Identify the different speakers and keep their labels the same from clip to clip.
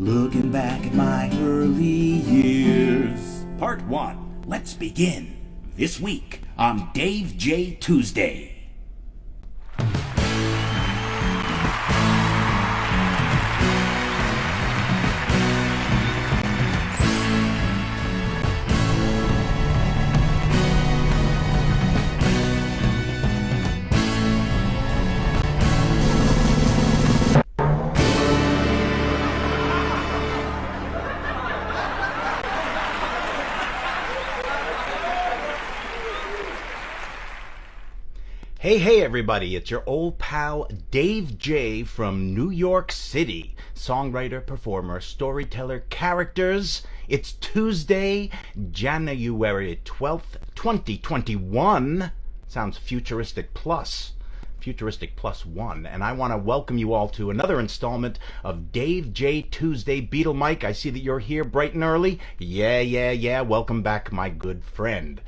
Speaker 1: Looking back at my early years. Part 1. Let's begin. This week on Dave J. Tuesday.
Speaker 2: Hey everybody, it's your old pal Dave J from New York City. Songwriter, performer, storyteller, characters. It's Tuesday, January 12th, 2021. Sounds futuristic plus one. And I want to welcome you all to another installment of Dave J Tuesday. Beatle Mike, I see that you're here bright and early. Yeah. Welcome back, my good friend.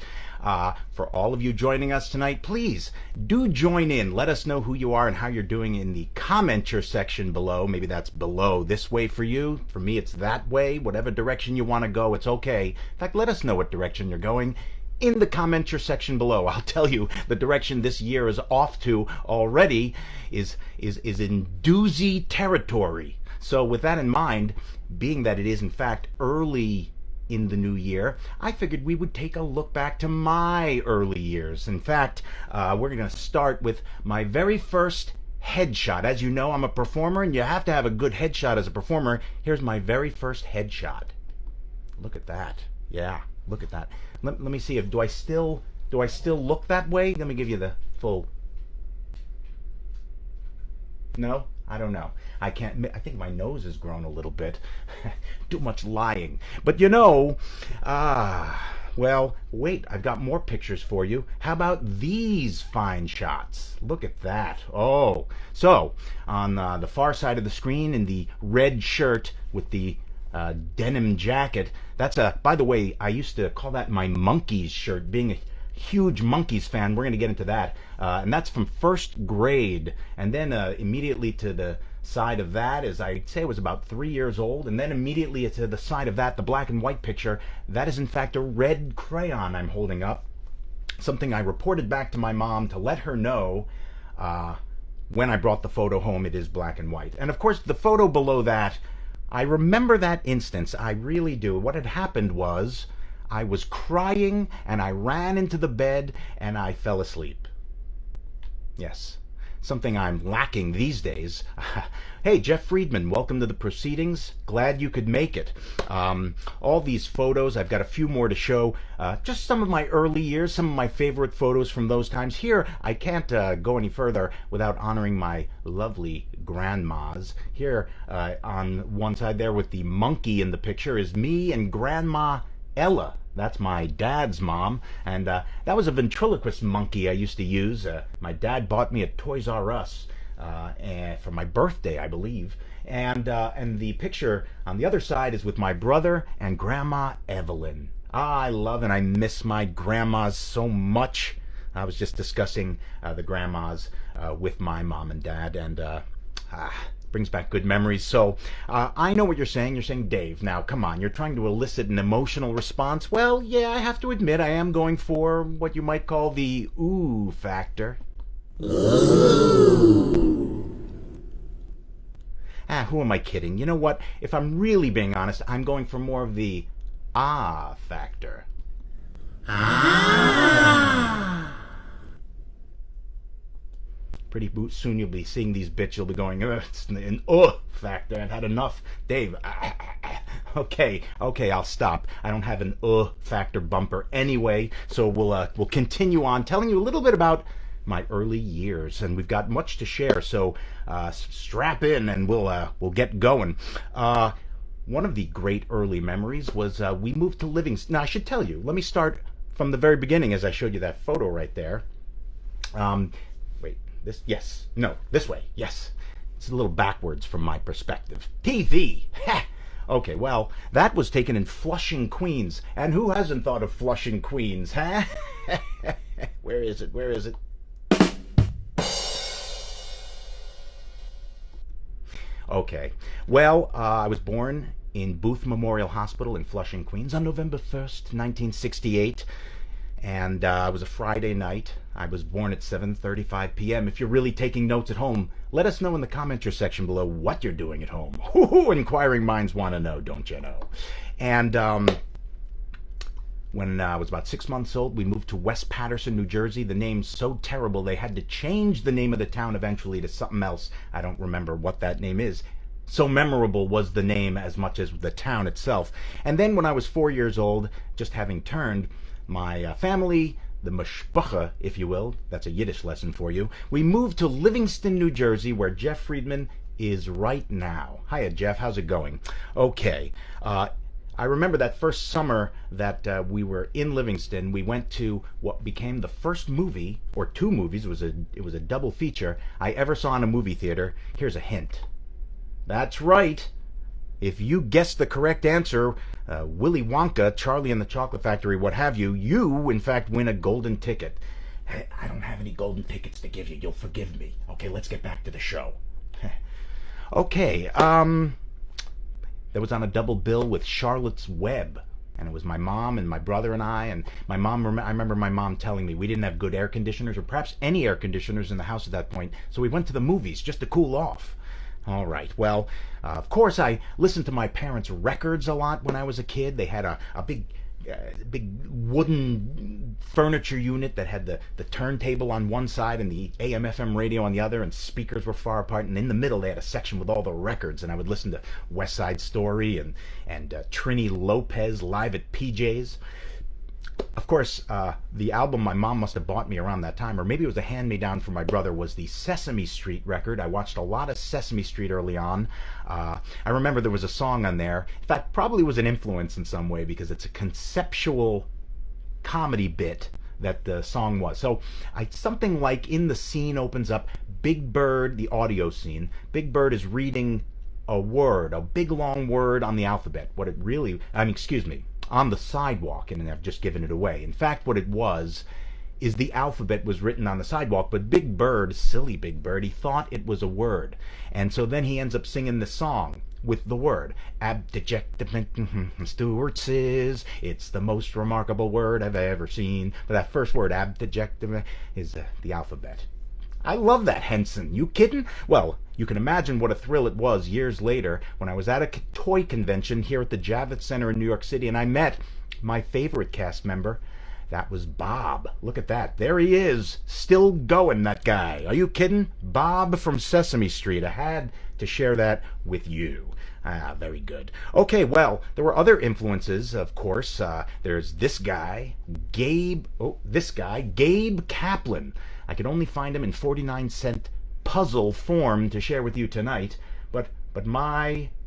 Speaker 2: For all of you joining us tonight, please do join in. Let us know who you are and how you're doing in the commenter section below. Maybe that's below this way for you. For me, it's that way. Whatever direction you want to go, it's okay. In fact, let us know what direction you're going in the commenter section below. I'll tell you, the direction this year is off to already is in doozy territory. So with that in mind, being that it is in fact early in the new year, I figured we would take a look back to my early years. In fact, we're going to start with my very first headshot. As you know, I'm a performer, and you have to have a good headshot as a performer. Here's my very first headshot. Look at that. Yeah, look at that. Let me see if do I still look that way? Let me give you the full. No, I don't know. I can't. I think my nose has grown a little bit. Too much lying. But you know, well, wait. I've got more pictures for you. How about these fine shots? Look at that. Oh, so on the far side of the screen, in the red shirt with the denim jacket. That's by the way, I used to call that my Monkees shirt, being a huge Monkees fan. We're going to get into that. And that's from first grade. And then immediately to the side of that is, I'd say I was about 3 years old. And then immediately to the side of that, the black and white picture, that is in fact a red crayon I'm holding up. Something I reported back to my mom to let her know when I brought the photo home, it is black and white. And of course, the photo below that, I remember that instance. I really do. What had happened was, I was crying and I ran into the bed and I fell asleep. Yes, something I'm lacking these days. Hey, Jeff Friedman, welcome to the proceedings. Glad you could make it. All these photos, I've got a few more to show. Just some of my early years, some of my favorite photos from those times. Here, I can't go any further without honoring my lovely grandmas. Here, on one side there with the monkey in the picture is me and Grandma Ella. That's my dad's mom, and that was a ventriloquist monkey I used to use. My dad bought me at Toys R Us for my birthday, I believe. And the picture on the other side is with my brother and Grandma Evelyn. I love and I miss my grandmas so much. I was just discussing the grandmas with my mom and dad, and brings back good memories. So I know what you're saying. You're saying, Dave, now come on, you're trying to elicit an emotional response. Well, yeah, I have to admit I am going for what you might call the ooh factor. Ooh. Who am I kidding? You know what? If I'm really being honest, I'm going for more of the ah factor. Ah. Pretty soon you'll be seeing these bits. You'll be going, it's an factor. I've had enough. Dave, okay, I'll stop. I don't have an factor bumper anyway. So we'll continue on telling you a little bit about my early years, and we've got much to share. So strap in, and we'll get going. One of the great early memories was we moved to Livingston. Now I should tell you. Let me start from the very beginning, as I showed you that photo right there. This way, yes. It's a little backwards from my perspective. TV! Okay, well, that was taken in Flushing, Queens. And who hasn't thought of Flushing, Queens, huh? Where is it? Okay. Well, I was born in Booth Memorial Hospital in Flushing, Queens on November 1st, 1968. And it was a Friday night. I was born at 7:35 p.m. If you're really taking notes at home, let us know in the commenter section below what you're doing at home. Inquiring minds want to know, don't you know? And when I was about 6 months old, we moved to West Paterson, New Jersey. The name's so terrible, they had to change the name of the town eventually to something else. I don't remember what that name is. So memorable was the name as much as the town itself. And then when I was 4 years old, just having turned, my family, the mashpacha, if you will, that's a Yiddish lesson for you, we moved to Livingston, New Jersey, where Jeff Friedman is right now. Hiya, Jeff. How's it going? Okay. I remember that first summer that we were in Livingston. We went to what became the first movie, or two movies. It was a double feature I ever saw in a movie theater. Here's a hint. That's right. If you guessed the correct answer, Willy Wonka, Charlie and the Chocolate Factory, what have you, you, in fact, win a golden ticket. Hey, I don't have any golden tickets to give you. You'll forgive me. Okay, let's get back to the show. Okay, that was on a double bill with Charlotte's Web. And it was my mom and my brother and I. And my mom, I remember my mom telling me we didn't have good air conditioners, or perhaps any air conditioners in the house at that point. So we went to the movies just to cool off. All right. Well, of course, I listened to my parents' records a lot when I was a kid. They had a big wooden furniture unit that had the turntable on one side and the AM/FM radio on the other, and speakers were far apart. And in the middle, they had a section with all the records. And I would listen to West Side Story and Trini Lopez live at PJ's. Of course, the album my mom must have bought me around that time, or maybe it was a hand-me-down from my brother, was the Sesame Street record. I watched a lot of Sesame Street early on. I remember there was a song on there. In fact, probably was an influence in some way, because it's a conceptual comedy bit that the song was. So something like in the scene opens up, Big Bird, the audio scene, Big Bird is reading a word, a big long word on the alphabet. What it really, on the sidewalk, and I've just given it away. In fact, what it was is the alphabet was written on the sidewalk, but Big Bird, silly Big Bird, he thought it was a word. And so then he ends up singing the song with the word. Abdejectament, Stewart says, it's the most remarkable word I've ever seen. But that first word, abdejectament, is the alphabet. I love that, Henson. You kidding? Well, you can imagine what a thrill it was years later when I was at a toy convention here at the Javits Center in New York City, and I met my favorite cast member. That was Bob. Look at that. There he is. Still going, that guy. Are you kidding? Bob from Sesame Street. I had to share that with you. Very good. Okay, well, there were other influences, of course. There's this guy, Gabe Kaplan. I could only find him in 49-cent puzzle form to share with you tonight, but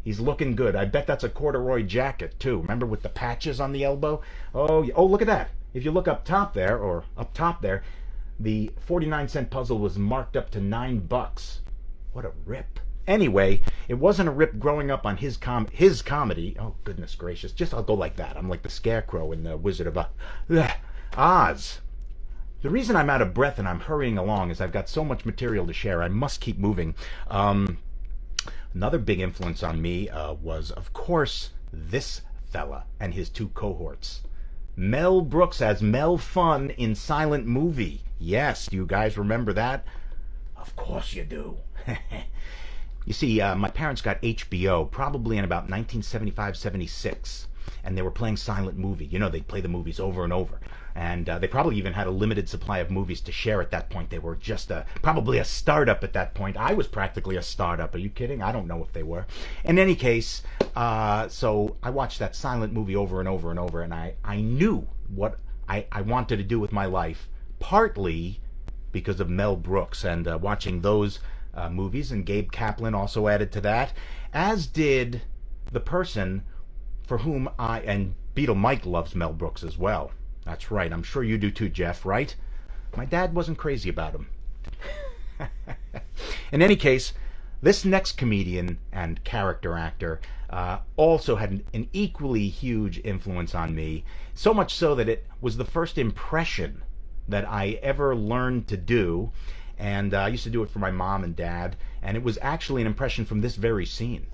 Speaker 2: he's looking good. I bet that's a corduroy jacket too. Remember, with the patches on the elbow? Oh, look at that. If you look up top there, the 49-cent puzzle was marked up to $9. What a rip. Anyway, it wasn't a rip growing up on his comedy. Oh, goodness gracious. I'll go like that. I'm like the Scarecrow in the Wizard of Oz. The reason I'm out of breath and I'm hurrying along is I've got so much material to share. I must keep moving. Another big influence on me was, of course, this fella and his two cohorts. Mel Brooks as Mel Fun in Silent Movie. Yes, do you guys remember that? Of course you do. You see, my parents got HBO probably in about 1975-76, and they were playing Silent Movie. You know, they'd play the movies over and over. And they probably even had a limited supply of movies to share at that point. They were just probably a startup at that point. I was practically a startup. Are you kidding? I don't know if they were. In any case, so I watched that Silent Movie over and over and over, and I knew what I wanted to do with my life, partly because of Mel Brooks and watching those movies, and Gabe Kaplan also added to that, as did the person for whom and Beatle Mike loves Mel Brooks as well. That's right. I'm sure you do too, Jeff, right? My dad wasn't crazy about him. In any case, this next comedian and character actor also had an equally huge influence on me, so much so that it was the first impression that I ever learned to do. And I used to do it for my mom and dad, and it was actually an impression from this very scene.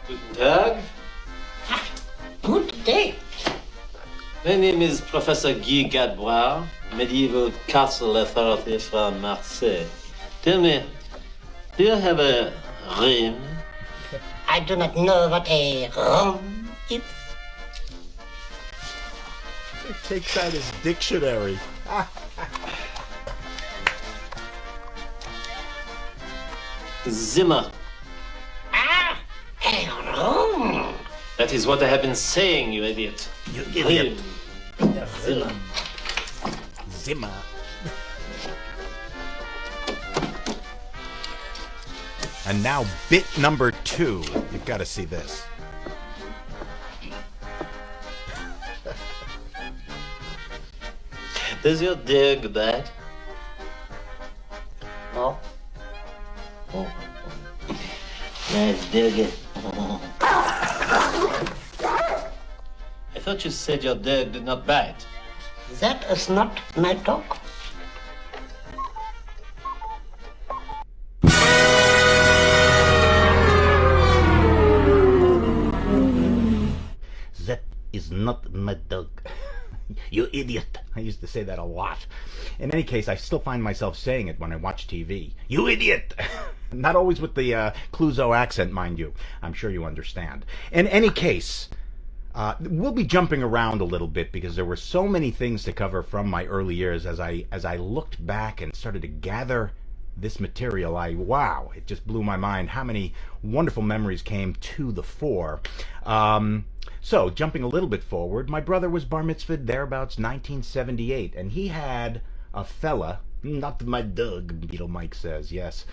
Speaker 3: Guten Tag.
Speaker 4: Good day.
Speaker 3: My name is Professor Guy Gadbois, medieval castle authority from Marseille. Tell me, do you have a ring?
Speaker 4: I do not know what a room is.
Speaker 2: It takes out his dictionary.
Speaker 3: Zimmer.
Speaker 4: Ah, a room.
Speaker 3: That is what I have been saying, you idiot.
Speaker 2: You idiot.
Speaker 3: Zimmer.
Speaker 2: Zimmer. And now bit number 2. You've got to see this.
Speaker 3: Does your dog bite?
Speaker 4: No.
Speaker 3: Oh. Nice doggy. I thought you said your dog did not bite.
Speaker 4: That is not my dog.
Speaker 2: That is not my dog. You idiot. I used to say that a lot. In any case, I still find myself saying it when I watch TV. You idiot! Not always with the Clouseau accent, mind you. I'm sure you understand. In any case, we'll be jumping around a little bit because there were so many things to cover from my early years as I looked back and started to gather this material. Wow, it just blew my mind how many wonderful memories came to the fore. So, jumping a little bit forward, my brother was bar mitzvahed thereabouts 1978, and he had a fella, not my dog, Beatle Mike says, yes.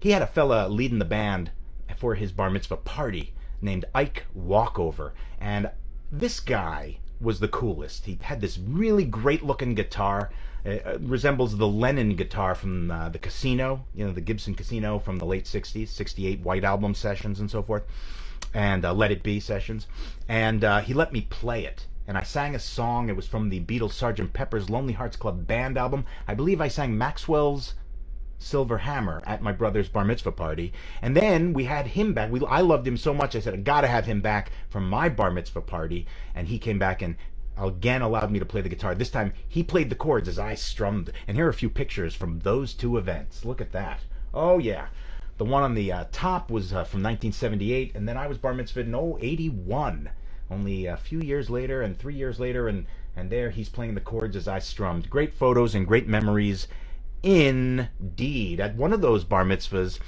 Speaker 2: He had a fella leading the band for his bar mitzvah party named Ike Walkover, and this guy was the coolest. He had this really great-looking guitar. It resembles the Lennon guitar from the Casino, the Gibson Casino from the late 60s, 68 White Album sessions and so forth, and Let It Be sessions. And he let me play it. And I sang a song. It was from the Beatles' Sgt. Pepper's Lonely Hearts Club Band album. I believe I sang Maxwell's Silver Hammer at my brother's bar mitzvah party. And then we had him back. I loved him so much, I said, I got to have him back from my bar mitzvah party. And he came back and again allowed me to play the guitar. This time he played the chords as I strummed. And here are a few pictures from those two events. Look at that. Oh yeah. The one on the top was from 1978, and then I was bar mitzvahed in 81. Only a few years later and 3 years later, and there he's playing the chords as I strummed. Great photos and great memories indeed. At one of those bar mitzvahs,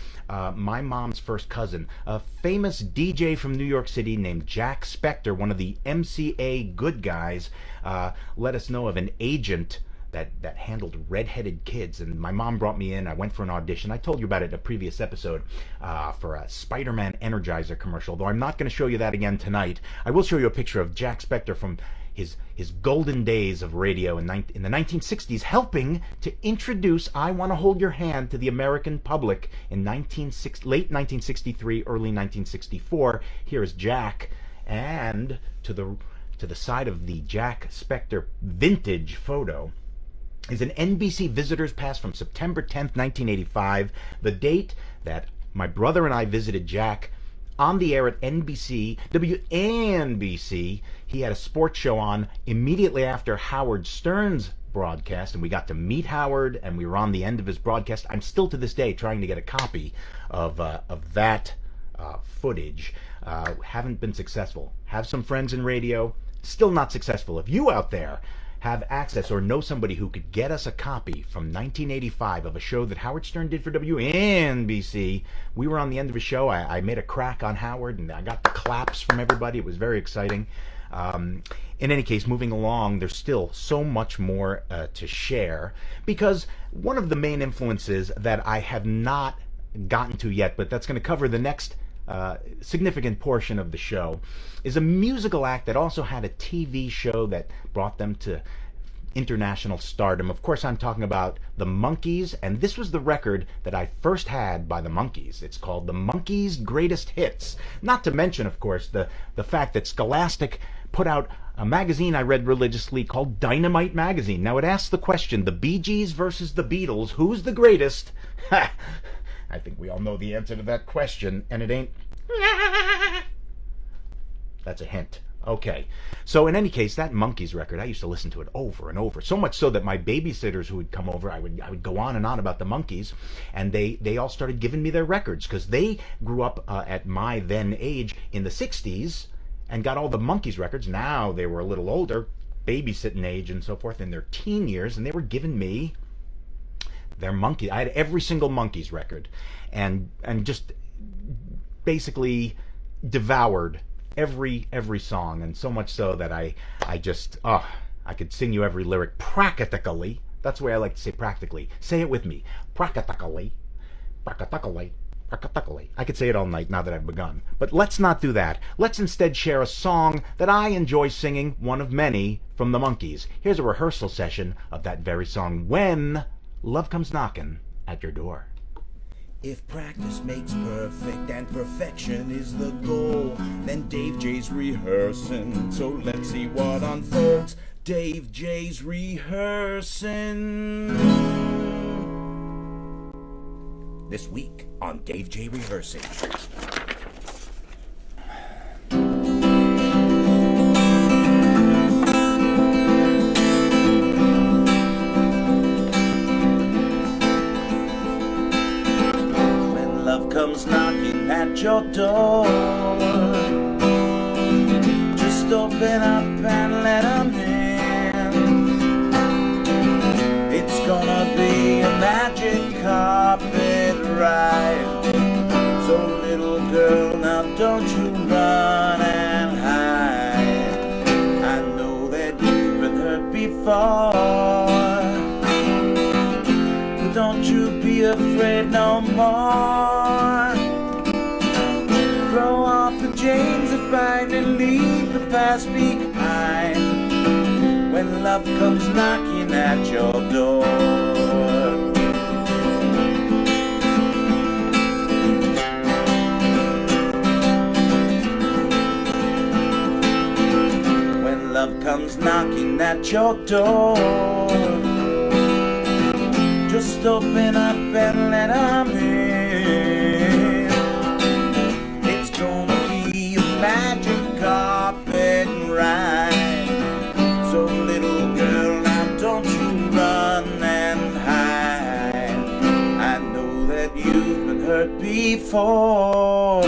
Speaker 2: my mom's first cousin, a famous DJ from New York City named Jack Spector, one of the MCA good guys, let us know of an agent that handled redheaded kids, and my mom brought me in. I went for an audition. I told you about it in a previous episode for a Spider-Man Energizer commercial, though I'm not going to show you that again tonight. I will show you a picture of Jack Spector from his golden days of radio in the 1960s, helping to introduce I Want to Hold Your Hand to the American public in late 1963, early 1964. Here is Jack, and to the side of the Jack Spector vintage photo is an NBC Visitors Pass from September 10th, 1985, the date that my brother and I visited Jack on the air at NBC, WNBC. He had a sports show on immediately after Howard Stern's broadcast, and we got to meet Howard, and we were on the end of his broadcast. I'm still to this day trying to get a copy of that footage. Haven't been successful. Have some friends in radio, still not successful. If you out there have access or know somebody who could get us a copy from 1985 of a show that Howard Stern did for WNBC. We were on the end of a show. I made a crack on Howard, and I got the claps from everybody. It was very exciting. In any case, moving along, there's still so much more to share, because one of the main influences that I have not gotten to yet, but that's going to cover the next significant portion of the show, is a musical act that also had a TV show that brought them to international stardom. Of course, I'm talking about the Monkees, and this was the record that I first had by the Monkees. It's called the Monkees Greatest Hits. Not to mention, of course, the fact that Scholastic put out a magazine I read religiously called Dynamite Magazine. Now, it asks the question, the Bee Gees versus the Beatles, who's the greatest? Ha! I think we all know the answer to that question, and it ain't... That's a hint. Okay, so in any case, that Monkees record, I used to listen to it over and over, so much so that my babysitters who would come over, I would go on and on about the Monkees, and they all started giving me their records, because they grew up at my then age in the 60s, and got all the Monkees records. Now they were a little older, babysitting age and so forth, in their teen years, and they were giving me their Monkees. I had every single Monkees record, and just basically devoured every song, and so much so that I could sing you every lyric practically. That's the way I like to say practically. Say it with me. Practically. Practically. Practically. I could say it all night now that I've begun. But let's not do that. Let's instead share a song that I enjoy singing, one of many, from the Monkees. Here's a rehearsal session of that very song, When Love Comes Knockin' at Your Door.
Speaker 1: If practice makes perfect and perfection is the goal, then Dave J's rehearsing. So let's see what unfolds. Dave J's rehearsing. This week on Dave J Rehearsing. Comes knocking at your door, just open up and let him in. It's gonna be a magic carpet ride. So little girl, now don't you run and hide. I know that you've been hurt before, but don't you be afraid no more. Throw off the chains that bind and leave the past behind. When love comes knocking at your door. When love comes knocking at your door, just open up and let him in. It's gonna be a magic carpet ride. So little girl, now don't you run and hide. I know that you've been hurt before,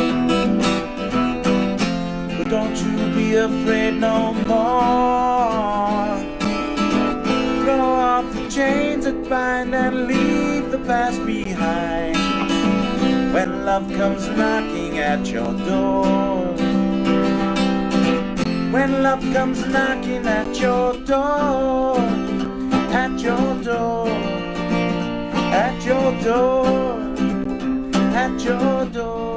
Speaker 1: but don't you be afraid no more. Throw off the chains that bind and leave the past behind. When love comes knocking at your door. When love comes knocking at your door. At your door. At your door. At your door.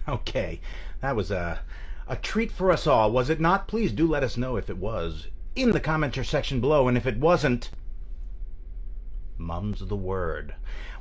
Speaker 2: Okay, that was a treat for us all, was it not? Please do let us know if it was in the commenter section below, and if it wasn't, mum's the word.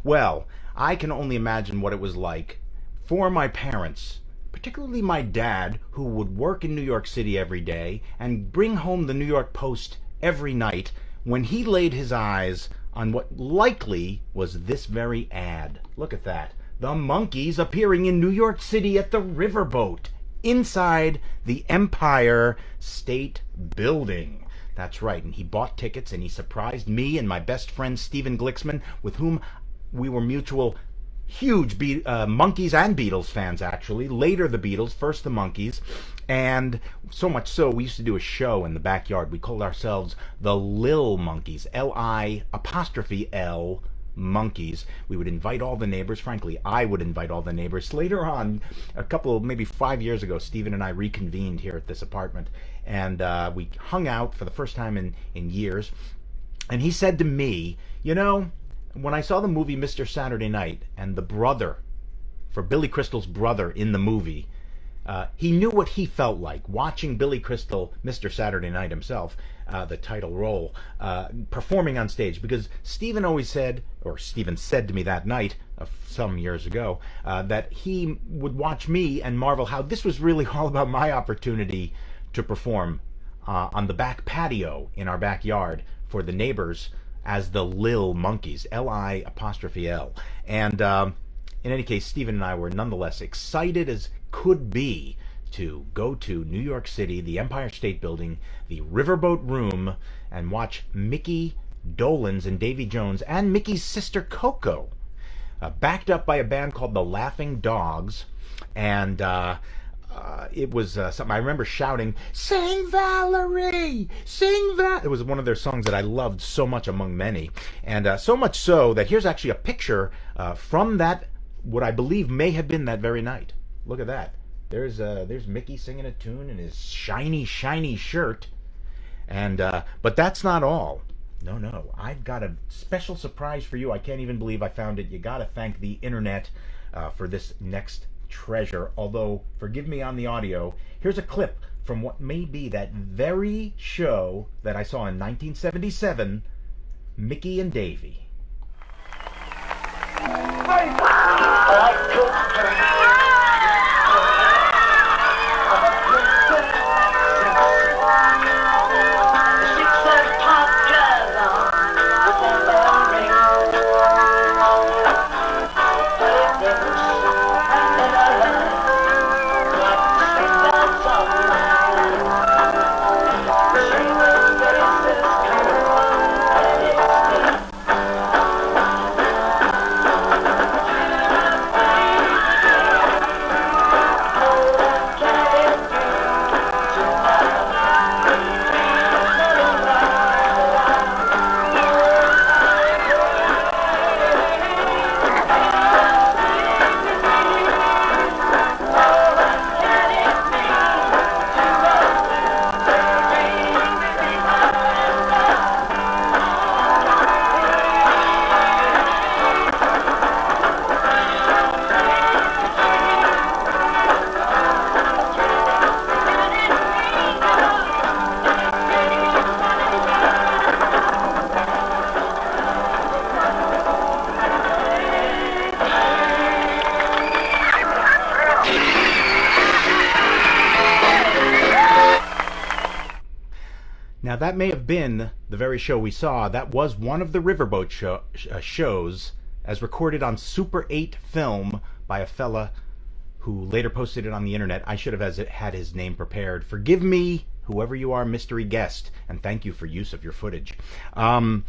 Speaker 2: Well, I can only imagine what it was like for my parents, particularly my dad, who would work in New York City every day and bring home the New York Post every night, when he laid his eyes on what likely was this very ad. Look at that. The Monkees appearing in New York City at the Riverboat, inside the Empire State Building. That's right, and he bought tickets and he surprised me and my best friend Stephen Glicksman, with whom we were mutual huge Monkees and Beatles fans, actually. Later the Beatles, first the Monkees, and so much so we used to do a show in the backyard. We called ourselves the Lil Monkees, L-I-L Monkees. We would invite all the neighbors. Frankly, I would invite all the neighbors. Later on, maybe 5 years ago, Stephen and I reconvened here at this apartment, and we hung out for the first time in years. And he said to me, you know, when I saw the movie Mr. Saturday Night and the brother, for Billy Crystal's brother in the movie, he knew what he felt like watching Billy Crystal, Mr. Saturday Night himself, the title role, performing on stage. Because Stephen always said, or Stephen said to me that night, some years ago, that he would watch me and marvel how this was really all about my opportunity to perform on the back patio in our backyard for the neighbors as the Lil Monkees, L-I''L. And in any case, Stephen and I were nonetheless excited as could be to go to New York City, the Empire State Building, the Riverboat Room, and watch Mickey Dolenz and Davy Jones and Mickey's sister Coco, backed up by a band called the Laughing Dogs. And it was something I remember shouting, "Sing Valerie! Sing Val!" It was one of their songs that I loved so much among many. And so much so that here's actually a picture from that, what I believe may have been that very night. Look at that. There's Mickey singing a tune in his shiny, shiny shirt. And but that's not all. No. I've got a special surprise for you. I can't even believe I found it. You got to thank the internet for this next treasure. Although, forgive me on the audio, here's a clip from what may be that very show that I saw in 1977, Mickey and Davy. Now that may have been the very show we saw. That was one of the Riverboat shows as recorded on Super 8 film by a fella who later posted it on the internet. I should have had his name prepared. Forgive me, whoever you are, mystery guest, and thank you for use of your footage. You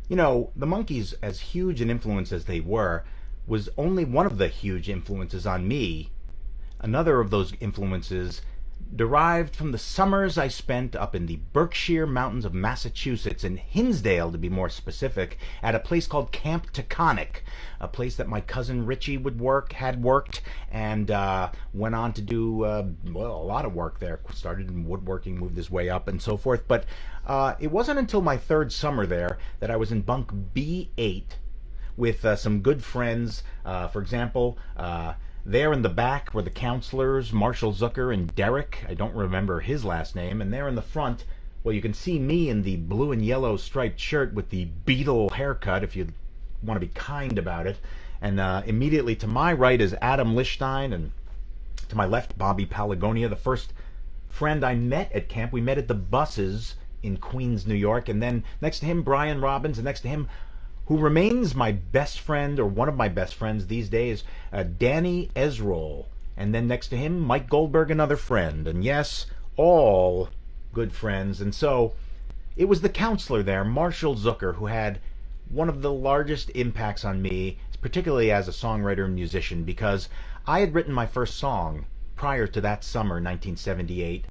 Speaker 2: know, the Monkees, as huge an influence as they were, was only one of the huge influences on me. Another of those influences derived from the summers I spent up in the Berkshire Mountains of Massachusetts, in Hinsdale to be more specific, at a place called Camp Taconic, a place that my cousin Richie had worked, and went on to do a lot of work there. Started in woodworking, moved his way up, and so forth. But it wasn't until my third summer there that I was in bunk B8 with some good friends. For example, there in the back were the counselors, Marshall Zucker and Derek. I don't remember his last name. And there in the front, well, you can see me in the blue and yellow striped shirt with the Beatle haircut, if you want to be kind about it. And immediately to my right is Adam Lichstein, and to my left, Bobby Palagonia, the first friend I met at camp. We met at the buses in Queens, New York. And then next to him, Brian Robbins, and next to him, who remains my best friend, or one of my best friends these days, Danny Ezrol. And then next to him, Mike Goldberg, another friend. And yes, all good friends. And so it was the counselor there, Marshall Zucker, who had one of the largest impacts on me, particularly as a songwriter and musician, because I had written my first song prior to that summer, 1978,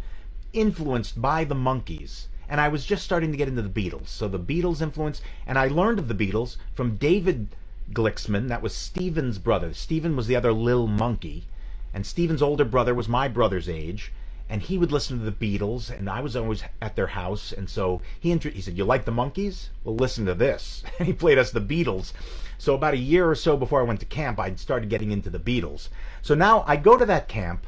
Speaker 2: influenced by the Monkees. And I was just starting to get into the Beatles. So the Beatles influence, and I learned of the Beatles from David Glicksman. That was Stephen's brother. Stephen was the other Lil Monkey, and Stephen's older brother was my brother's age. and he would listen to the Beatles, and I was always at their house, and so he said, "You like the Monkees? Well, listen to this." And he played us the Beatles. So about a year or so before I went to camp, I started getting into the Beatles. So now I go to that camp,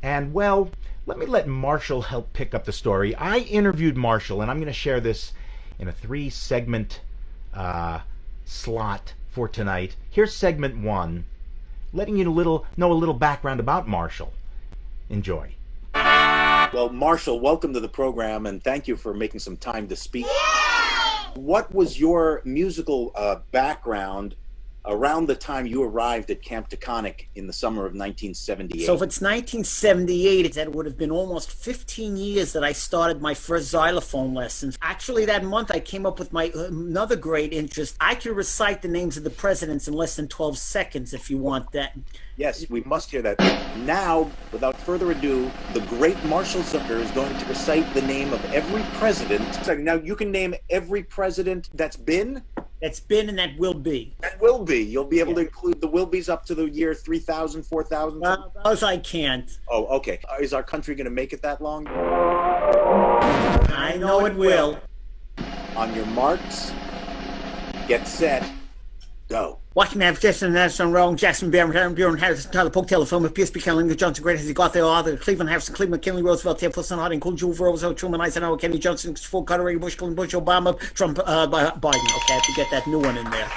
Speaker 2: and well, let Marshall help pick up the story. I interviewed Marshall, and I'm going to share this in a 3-segment slot for tonight. Here's segment 1, letting you know a little background about Marshall. Enjoy. Well, Marshall, welcome to the program, and thank you for making some time to speak. What was your musical background around the time you arrived at Camp Taconic in the summer of 1978?
Speaker 5: So if it's 1978, it would have been almost 15 years that I started my first xylophone lessons. Actually, that month I came up with my another great interest. I can recite the names of the presidents in less than 12 seconds if you want that.
Speaker 2: Yes, we must hear that. Now, without further ado, the great Marshall Zucker is going to recite the name of every president. Now, you can name every president that's been?
Speaker 5: That's been and that will be.
Speaker 2: That will be. You'll be able to include the will be's up to the year 3000, 4000?
Speaker 5: Those I can't.
Speaker 2: Oh, okay. Is our country going to make it that long?
Speaker 5: I know it will.
Speaker 2: On your marks, get set, go.
Speaker 5: Washington, have Jefferson, National, Rome, Jackson, Buren, Harrison, Tyler, Polk, Taylor, Fillmore, Pierce, Buchanan, Lincoln, Johnson, Great as he got there, Arthur, Cleveland, Harrison, Cleveland, McKinley, Roosevelt, Jefferson, Harding, Cool, Jules, Roosevelt, Truman, Eisenhower, Kennedy, Johnson, Ford, Carter, Reagan, Bush, Clinton, Bush, Obama, Trump, Biden. Okay, I have to get that new one in there.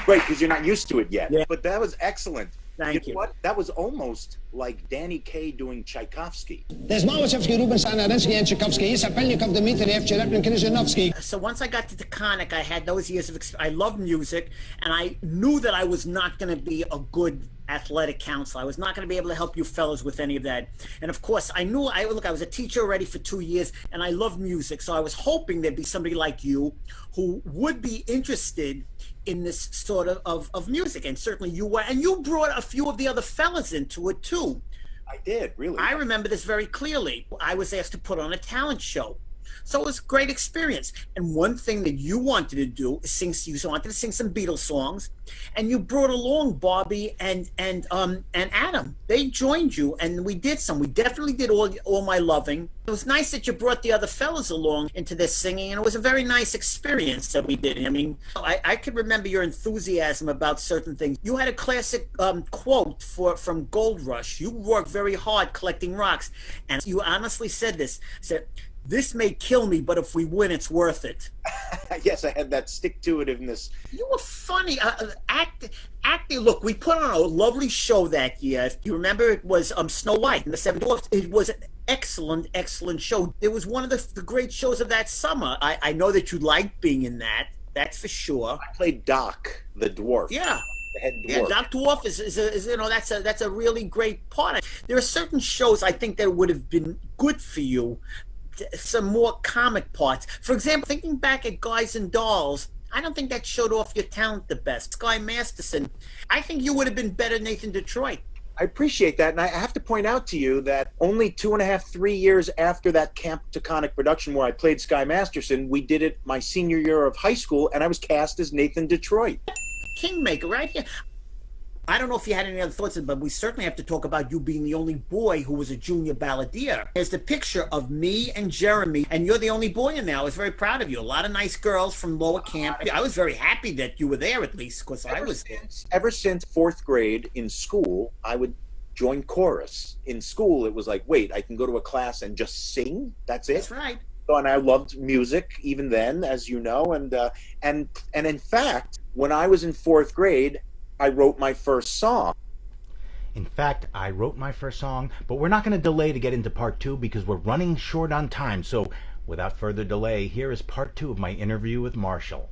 Speaker 2: Right, because you're not used to it yet.
Speaker 5: Yeah.
Speaker 2: But that was excellent.
Speaker 5: Thank you.
Speaker 2: What? That was almost like Danny Kaye doing Tchaikovsky.
Speaker 6: There's Małaszewski, Rubinstein, Arensky, and Tchaikovsky, Sapelnikov, Dmitriev, Cherepin, Krzyżanowski.
Speaker 5: So once I got to Taconic, I had those years of I loved music, and I knew that I was not going to be a good athletic counselor. I was not going to be able to help you fellas with any of that. And of course, I was a teacher already for 2 years, and I loved music. So I was hoping there'd be somebody like you who would be interested in this sort of music. And certainly you were. And you brought a few of the other fellas into it too.
Speaker 2: I did, really.
Speaker 5: I remember this very clearly. I was asked to put on a talent show. So it was a great experience. And one thing that you wanted to do is you wanted to sing some Beatles songs, and you brought along Bobby and Adam. They joined you, and we did some. We definitely did all My Loving. It was nice that you brought the other fellas along into this singing, and it was a very nice experience that we did. I mean, I could remember your enthusiasm about certain things. You had a classic quote from Gold Rush. You worked very hard collecting rocks, and you honestly said this. Said, "This may kill me, but if we win, it's worth it."
Speaker 2: Yes, I had that stick-to-itiveness.
Speaker 5: You were funny. Acting. Look, we put on a lovely show that year. If you remember, it was Snow White and the Seven Dwarfs. It was an excellent show. It was one of the great shows of that summer. I know that you liked being in that. That's for sure.
Speaker 2: I played Doc, the dwarf.
Speaker 5: Yeah.
Speaker 2: The head dwarf.
Speaker 5: Yeah, Doc Dwarf is that's a really great part. There are certain shows I think that would have been good for you. Some more comic parts. For example, thinking back at Guys and Dolls, I don't think that showed off your talent the best. Sky Masterson, I think you would have been better Nathan Detroit.
Speaker 2: I appreciate that, and I have to point out to you that only 2.5, 3 years after that Camp Taconic production where I played Sky Masterson, we did it my senior year of high school, and I was cast as Nathan Detroit.
Speaker 5: Kingmaker, right here. I don't know if you had any other thoughts, but we certainly have to talk about you being the only boy who was a junior balladeer. There's the picture of me and Jeremy, and you're the only boy in there. I was very proud of you. A lot of nice girls from lower camp. I was very happy that you were there, at least, because I was there.
Speaker 2: Ever since 4th grade in school, I would join chorus. In school, it was like, wait, I can go to a class and just sing? That's it?
Speaker 5: That's right.
Speaker 2: And I loved music even then, as you know. And in fact, when I was in 4th grade, I wrote my first song. In fact, I wrote my first song, but we're not going to delay to get into part 2 because we're running short on time. So without further delay, here is part 2 of my interview with Marshall.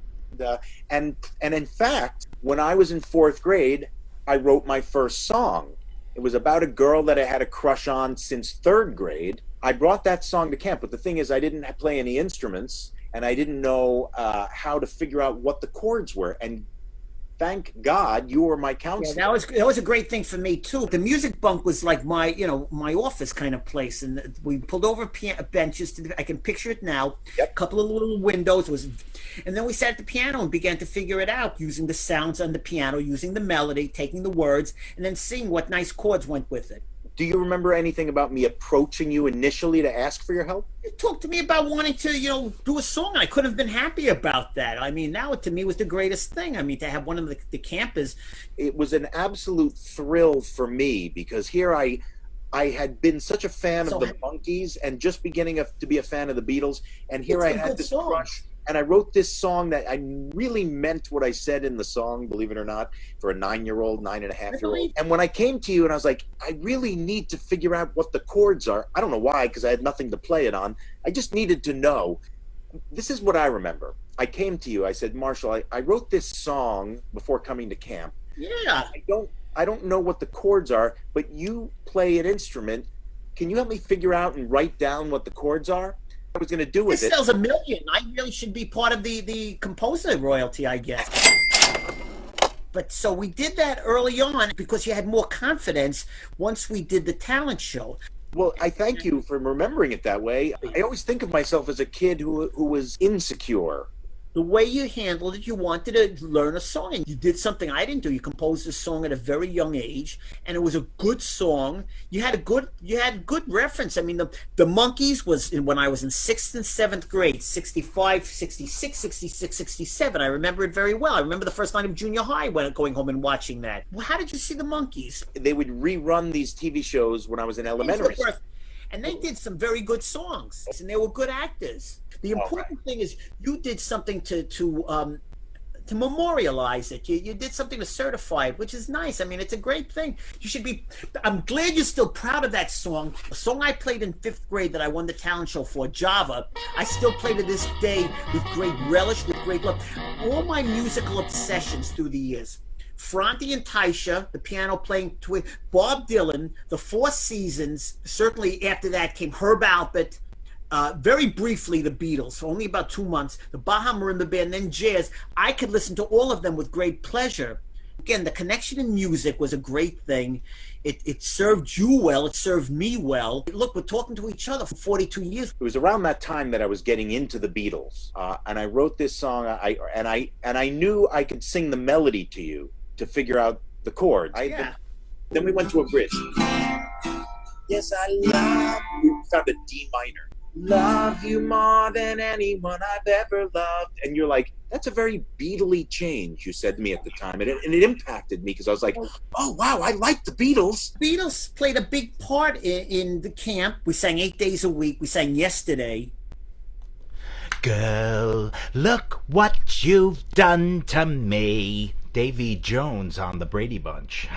Speaker 2: And in fact, when I was in 4th grade, I wrote my first song. It was about a girl that I had a crush on since 3rd grade. I brought that song to camp, but the thing is I didn't play any instruments, and I didn't know how to figure out what the chords were. And thank God you were my counselor.
Speaker 5: Yeah, that was a great thing for me too. The music bunk was like my office kind of place, and we pulled over benches. I can picture it now.
Speaker 2: Yep.
Speaker 5: A couple of little windows and then we sat at the piano and began to figure it out using the sounds on the piano, using the melody, taking the words, and then seeing what nice chords went with it.
Speaker 2: Do you remember anything about me approaching you initially to ask for your help?
Speaker 5: You talked to me about wanting to, do a song. I couldn't have been happy about that. I mean, now to me was the greatest thing. I mean, to have one of the campers.
Speaker 2: It was an absolute thrill for me because here I had been such a fan of the Monkees and just beginning to be a fan of the Beatles, and here I had this crush. And I wrote this song that I really meant what I said in the song, believe it or not, for a 9-year-old, 9.5-year-old. And when I came to you and I was like, I really need to figure out what the chords are. I don't know why, because I had nothing to play it on. I just needed to know. This is what I remember. I came to you. I said, Marshall, I wrote this song before coming to camp.
Speaker 5: Yeah.
Speaker 2: I don't know what the chords are, but you play an instrument. Can you help me figure out and write down what the chords are? I was going to do with
Speaker 5: this
Speaker 2: it.
Speaker 5: Sells $1 million. I really should be part of the composer royalty, I guess. But so we did that early on because you had more confidence once we did the talent show.
Speaker 2: Well, I thank you for remembering it that way. I always think of myself as a kid who was insecure.
Speaker 5: The way you handled it, you wanted to learn a song, and you did something I didn't do. You composed a song at a very young age, and it was a good song. You had good reference. I mean, the Monkees was when I was in 6th and 7th grade, 65, 66, 66, 67. I remember it very well. I remember the first night of junior high when going home and watching that. Well, how did you see the Monkees?
Speaker 2: They would rerun these TV shows when I was in elementary school.
Speaker 5: And they did some very good songs, and they were good actors. The important thing is you did something to memorialize it. You did something to certify it, which is nice. I mean, it's a great thing. You should be. I'm glad you're still proud of that song. A song I played in 5th grade that I won the talent show for, Java. I still play to this day with great relish, with great love. All my musical obsessions through the years. Franti and Taisha, the piano playing twin, Bob Dylan, the Four Seasons. Certainly after that came Herb Alpert. Very briefly, the Beatles, for only about 2 months. The Baja Marimba Band, then jazz. I could listen to all of them with great pleasure. Again, the connection in music was a great thing. It served you well. It served me well. Look, we're talking to each other for 42 years.
Speaker 2: It was around that time that I was getting into the Beatles, and I wrote this song. I knew I could sing the melody to you to figure out the chords. Then we went to a bridge. Yes, I love you. We found a D minor. Love you more than anyone I've ever loved. And you're like, that's a very Beatle-y change, you said to me at the time. And it impacted me because I was like, oh, wow, I like the Beatles.
Speaker 5: Beatles played a big part in the camp. We sang 8 days a week. We sang Yesterday.
Speaker 2: Girl, look what you've done to me. Davy Jones on the Brady Bunch.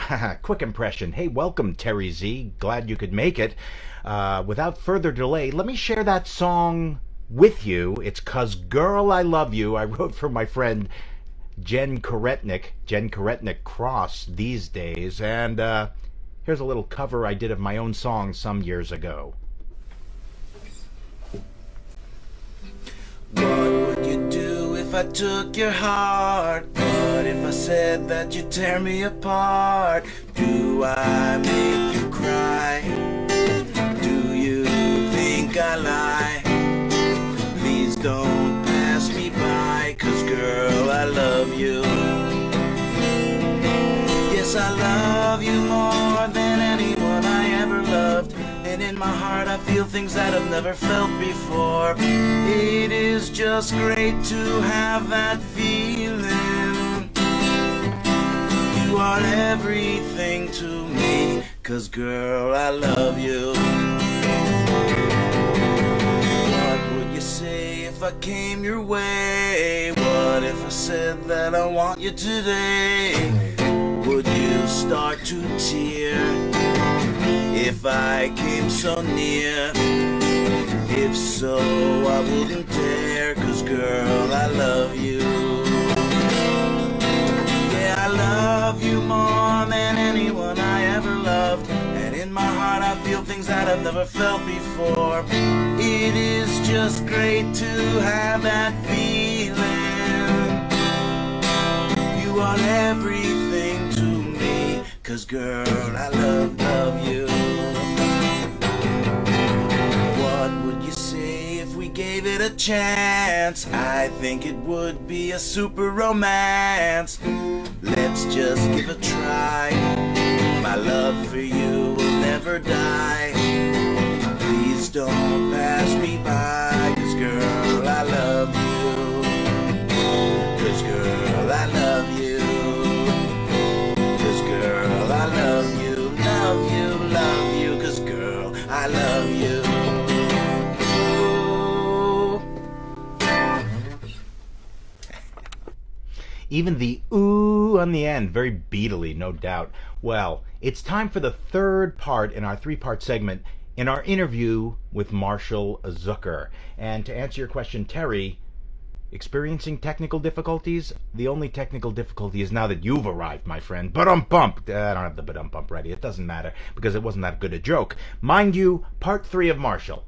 Speaker 2: Quick impression. Hey, welcome, Terry Z. Glad you could make it. Without further delay, let me share that song with you. It's 'Cause Girl, I Love You. I wrote for my friend Jen Karetnik Cross these days. And here's a little cover I did of my own song some years ago. What would you do if I took your heart? What if I said that you tear me apart? Do I make you cry? Do you think I lie? Please don't pass me by, 'cause girl, I love you. Yes, I love you more than anyone I ever loved. And in my heart I feel things that I've never felt before. It is just great to have that feeling. You are everything to me, 'cause girl, I love you. What would you say if I came your way? What if I said that I want you today? Would you start to tear if I came so near? If so, I wouldn't dare, 'cause girl, I love you. Yeah, I love you more than anyone I ever loved. And in my heart I feel things that I've never felt before. It is just great to have that feeling. You are everything to me, 'cause girl, I love you. What would you say if we gave it a chance? I think it would be a super romance. Let's just give a try. My love for you will never
Speaker 1: never die. Please don't pass me by, 'cause girl, I love you. 'Cause girl, I love you. 'Cause girl, I love you, love you, love you. 'Cause girl, I love you.
Speaker 2: Even the ooh on the end, very beatly, no doubt. Well, it's time for the third part in our three-part segment in our interview with Marshall Zucker. And to answer your question, Terry, experiencing technical difficulties? The only technical difficulty is now that you've arrived, my friend. Ba-dum-bump! I don't have the ba-dum-bump ready. It doesn't matter, because it wasn't that good a joke. Mind you, part 3 of Marshall.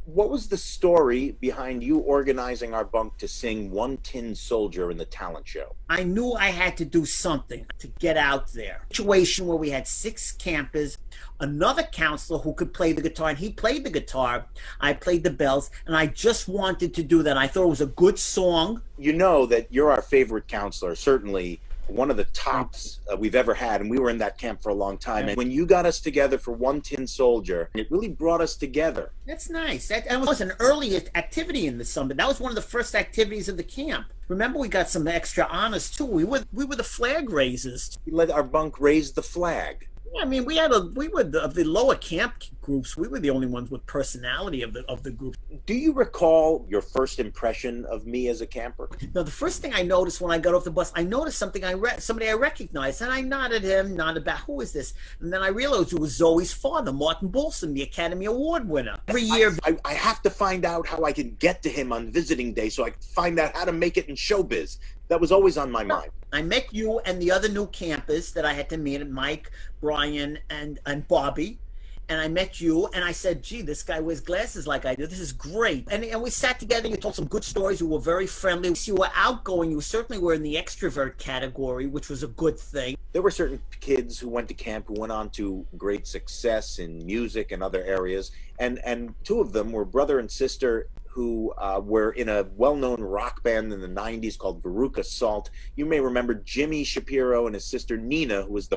Speaker 2: What was the story behind you organizing our bunk to sing One Tin Soldier in the talent show?
Speaker 5: I knew I had to do something to get out there. Situation where we had 6 campers, another counselor who could play the guitar, and he played the guitar. I played the bells, and I just wanted to do that. I thought it was a good song.
Speaker 2: You know that you're our favorite counselor, certainly one of the tops we've ever had, and we were in that camp for a long time. And when you got us together for One Tin Soldier, it really brought us together.
Speaker 5: That's nice. That was an early activity in the summer. That was one of the first activities of the camp. Remember, we got some extra honors too. We were the flag raisers.
Speaker 2: We let our bunk raise the flag.
Speaker 5: I mean, we were of the lower camp groups. We were the only ones with personality of the group.
Speaker 2: Do you recall your first impression of me as a camper?
Speaker 5: Now, the first thing I noticed when I got off the bus, I noticed something. Somebody I recognized, and I nodded back. Who is this? And then I realized it was Zoe's father, Martin Bolson, the Academy Award winner. Every year,
Speaker 2: I have to find out how I can get to him on visiting day, so I can find out how to make it in showbiz. That was always on my mind.
Speaker 5: I met you and the other new campers that I had to meet, Mike, Brian, and Bobby. And I met you, and I said, gee, this guy wears glasses like I do. This is great. And we sat together. You told some good stories. You were very friendly. You were outgoing. You certainly were in the extrovert category, which was a good thing.
Speaker 2: There were certain kids who went to camp who went on to great success in music and other areas. And 2 of them were brother and sister who were in a well-known rock band in the 90s called Veruca Salt. You may remember Jimmy Shapiro and his sister Nina, who was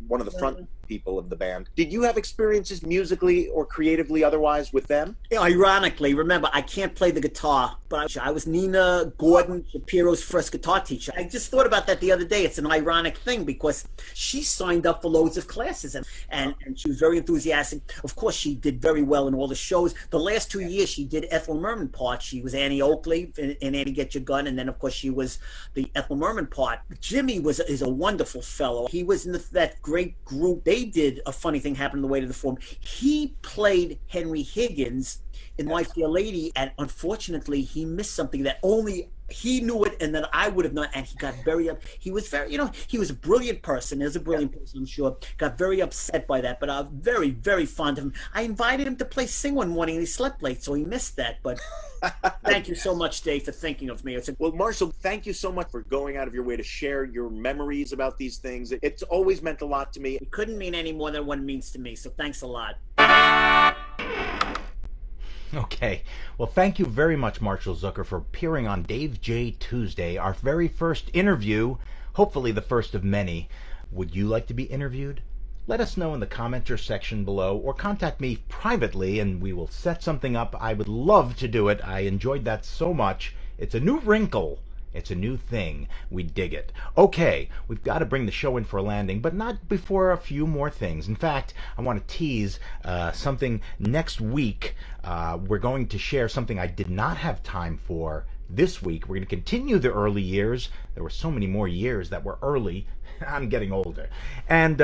Speaker 2: one of the front people of the band. Did you have experiences musically or creatively otherwise with them?
Speaker 5: Yeah, ironically, remember, I can't play the guitar, but I was Nina Gordon Shapiro's first guitar teacher. I just thought about that the other day. It's an ironic thing because she signed up for loads of classes and she was very enthusiastic. Of course, she did very well in all the shows. The last 2 years, she did Ethel Merman part. She was Annie Oakley in Annie Get Your Gun, and then of course she was the Ethel Merman part. Jimmy is a wonderful fellow. He was in that great group. They did A Funny Thing Happened on the Way to the Forum. He played Henry Higgins in My Fair Lady, and unfortunately he missed something that only he knew it, and then I would have known, and he got very up. He was very, he was a brilliant person. Is a brilliant person, I'm sure. Got very upset by that, but I'm very, very fond of him. I invited him to play Sing one morning, and he slept late, so he missed that. But thank you so much, Dave, for thinking of me.
Speaker 2: Well, Marshall, thank you so much for going out of your way to share your memories about these things. It's always meant a lot to me.
Speaker 5: It couldn't mean any more than what it means to me, so thanks a lot.
Speaker 2: Okay, well, thank you very much, Marshall Zucker, for appearing on Dave J. Tuesday, our very first interview, hopefully the first of many. Would you like to be interviewed? Let us know in the commenter section below, or contact me privately and we will set something up. I would love to do it. I enjoyed that so much. It's a new wrinkle. It's a new thing. We dig it. Okay, we've got to bring the show in for a landing, but not before a few more things. In fact, I want to tease something next week. We're going to share something I did not have time for this week. We're going to continue the early years. There were so many more years that were early. I'm getting older. And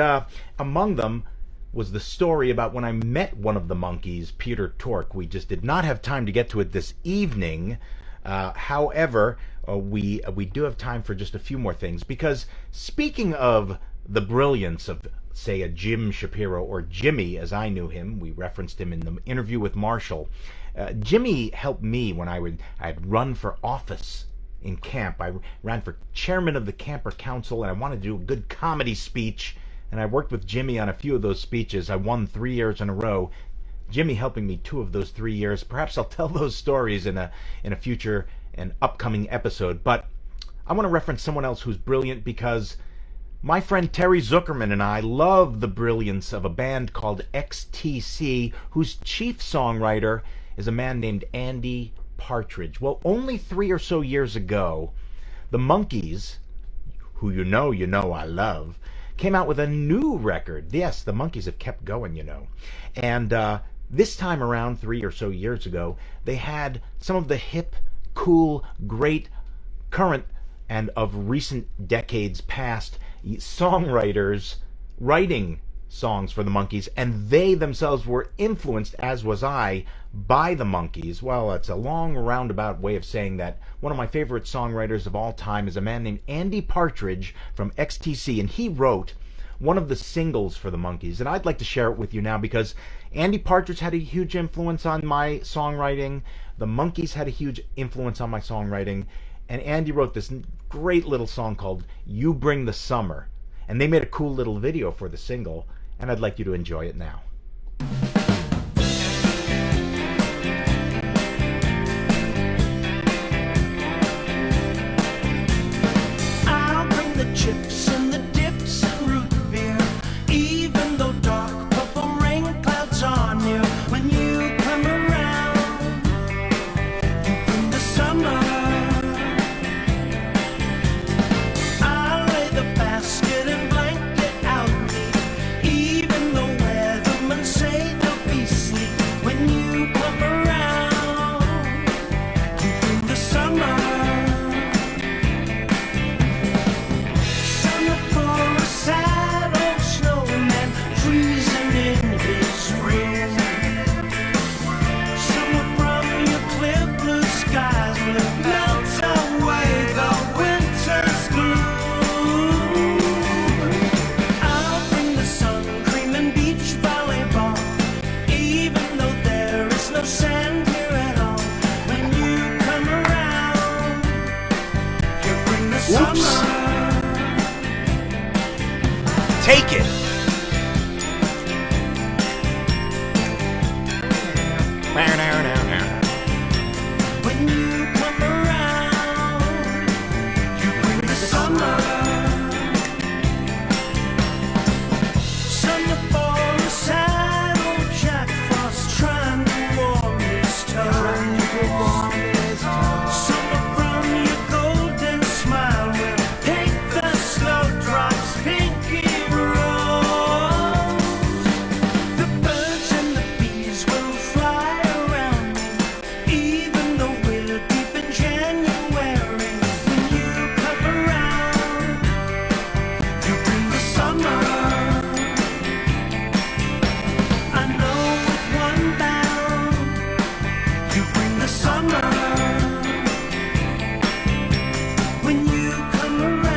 Speaker 2: among them was the story about when I met one of the Monkees, Peter Tork. We just did not have time to get to it this evening. However, we do have time for just a few more things, because speaking of the brilliance of, say, a Jim Shapiro, or Jimmy as I knew him, we referenced him in the interview with Marshall. Jimmy helped me when I'd run for office in camp. I ran for chairman of the camper council, and I wanted to do a good comedy speech, and I worked with Jimmy on a few of those speeches. I won 3 years in a row. Jimmy helping me 2 of those 3 years. Perhaps I'll tell those stories in a future and upcoming episode. But I want to reference someone else who's brilliant, because My friend Terry Zuckerman and I love the brilliance of a band called XTC, whose chief songwriter is a man named Andy Partridge. Well, only 3 or so years ago, the Monkees, who you know I love, came out with a new record. Yes, the Monkees have kept going, you know. And this time around, 3 or so years ago, they had some of the hip, cool, great, current, and of recent decades past songwriters writing songs for the Monkees, and they themselves were influenced, as was I, by the Monkees. Well, it's a long roundabout way of saying that one of my favorite songwriters of all time is a man named Andy Partridge from XTC, and he wrote one of the singles for the Monkees, and I'd like to share it with you now because Andy Partridge had a huge influence on my songwriting, the Monkees had a huge influence on my songwriting, and Andy wrote this great little song called You Bring the Summer, and they made a cool little video for the single, and I'd like you to enjoy it now.
Speaker 1: I'll bring the chips and the dips and root beer, even though dark purple rain clouds are near. When you come around, you bring the summer. I'll lay the basket and blanket out neat, even though weathermen say there'll be sleet. When you come around, you bring the summer. Summer for a sad old snowman freezing in his room. Summer from your clear blue skies will melt away the winter's gloom. I'll bring the sun cream and beach volleyball, even though there is no sand here at all. When you come around, you bring the summer.
Speaker 2: Take it!
Speaker 1: When you come around, you bring the summer. Summer for a sad old Jack Frost trying to warm his toe. Summer from your golden smile will paint the snowdrops pinky rose. The birds and the bees will fly around me, even though we're deep in January. When you come around, you bring the summer. I know with one bound, you bring the summer. When you come around.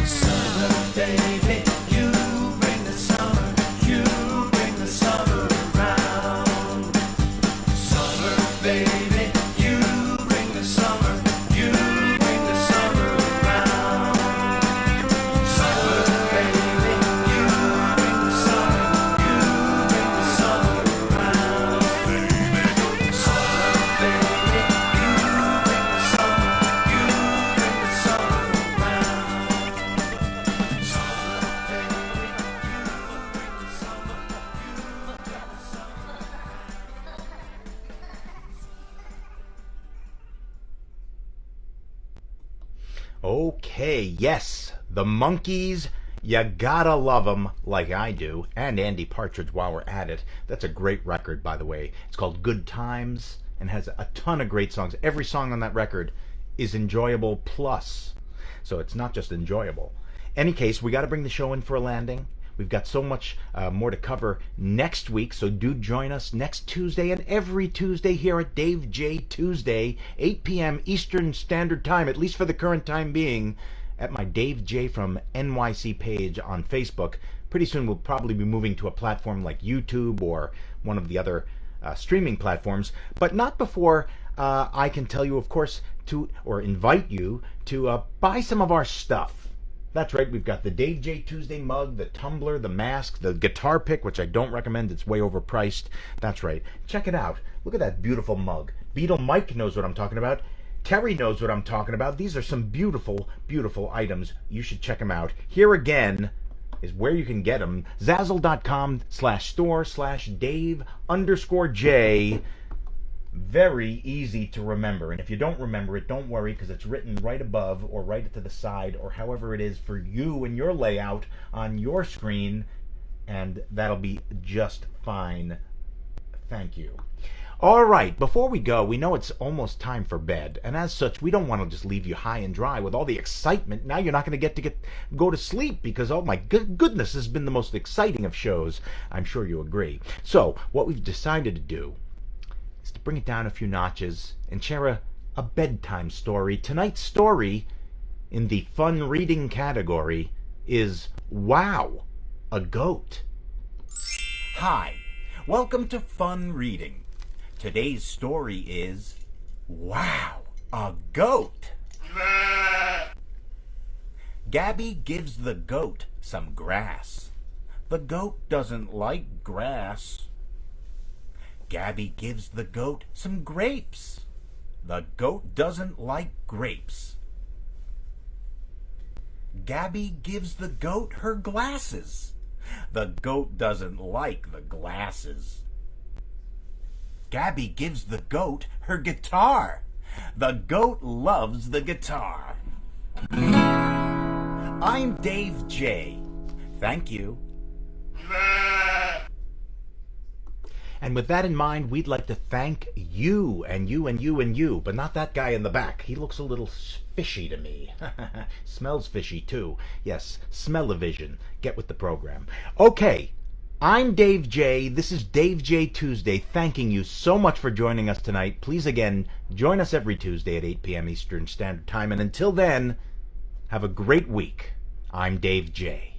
Speaker 1: Summer, baby, you bring the summer. You bring the summer around. Summer, baby, you bring the summer. You bring the summer around. Summer, baby, you bring the summer. You bring the summer around. Summer, baby, you bring the summer. You bring the summer around.
Speaker 2: Okay, yes, the Monkees, you gotta love them like I do, and Andy Partridge while we're at it. That's a great record, by the way. It's called Good Times and has a ton of great songs. Every song on that record is enjoyable plus, so it's not just enjoyable. Any case, we gotta bring the show in for a landing. We've got so much more to cover next week, so do join us next Tuesday and every Tuesday here at Dave J. Tuesday, 8 p.m. Eastern Standard Time, at least for the current time being, at my Dave J. from NYC page on Facebook. Pretty soon we'll probably be moving to a platform like YouTube or one of the other streaming platforms, but not before I can tell you, of course, or invite you to buy some of our stuff. That's right, we've got the Dave J. Tuesday mug, the tumbler, the mask, the guitar pick, which I don't recommend, it's way overpriced. That's right, check it out. Look at that beautiful mug. Beatle Mike knows what I'm talking about. Terry knows what I'm talking about. These are some beautiful, beautiful items. You should check them out. Here again is where you can get them. Zazzle.com/store/Dave_J. Very easy to remember. And if you don't remember it, don't worry, because it's written right above or right to the side or however it is for you and your layout on your screen. And that'll be just fine. Thank you. All right, before we go, we know it's almost time for bed, and as such, we don't want to just leave you high and dry with all the excitement. Now you're not going to go to sleep because, oh my goodness, this has been the most exciting of shows. I'm sure you agree. So what we've decided to do is to bring it down a few notches and share a bedtime story. Tonight's story in the fun reading category is Wow, a Goat. Hi, welcome to Fun Reading. Today's story is Wow, a Goat. Gabby gives the goat some grass. The goat doesn't like grass. Gabby gives the goat some grapes. The goat doesn't like grapes. Gabby gives the goat her glasses. The goat doesn't like the glasses. Gabby gives the goat her guitar. The goat loves the guitar. I'm Dave J. Thank you. And with that in mind, we'd like to thank you and you and you and you, but not that guy in the back. He looks a little fishy to me. Smells fishy too. Yes, smell-o-vision. Get with the program. Okay. I'm Dave J. This is Dave J. Tuesday, thanking you so much for joining us tonight. Please, again, join us every Tuesday at 8 p.m. Eastern Standard Time. And until then, have a great week. I'm Dave J.